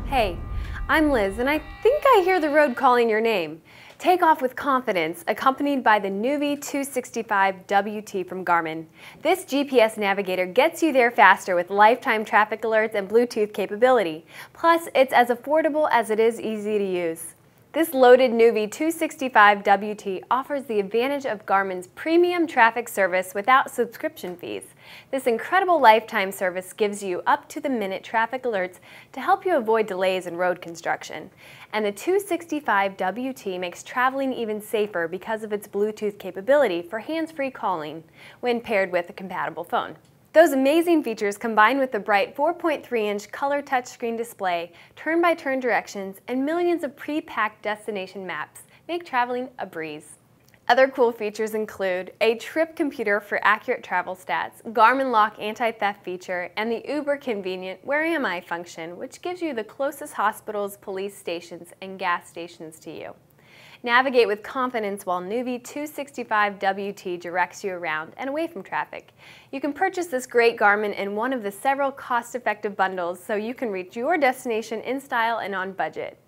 Hey, I'm Liz, and I think I hear the road calling your name. Take off with confidence, accompanied by the Nuvi 265 WT from Garmin. This GPS navigator gets you there faster with lifetime traffic alerts and Bluetooth capability. Plus, it's as affordable as it is easy to use. This loaded Nuvi 265 WT offers the advantage of Garmin's premium traffic service without subscription fees. This incredible lifetime service gives you up-to-the-minute traffic alerts to help you avoid delays in road construction. And the 265 WT makes traveling even safer because of its Bluetooth capability for hands-free calling when paired with a compatible phone. Those amazing features combined with the bright 4.3-inch color touchscreen display, turn-by-turn directions, and millions of pre-packed destination maps make traveling a breeze. Other cool features include a trip computer for accurate travel stats, Garmin Lock anti-theft feature, and the uber-convenient Where Am I function, which gives you the closest hospitals, police stations, and gas stations to you. Navigate with confidence while Nuvi 265 WT directs you around and away from traffic. You can purchase this great Garmin in one of the several cost-effective bundles so you can reach your destination in style and on budget.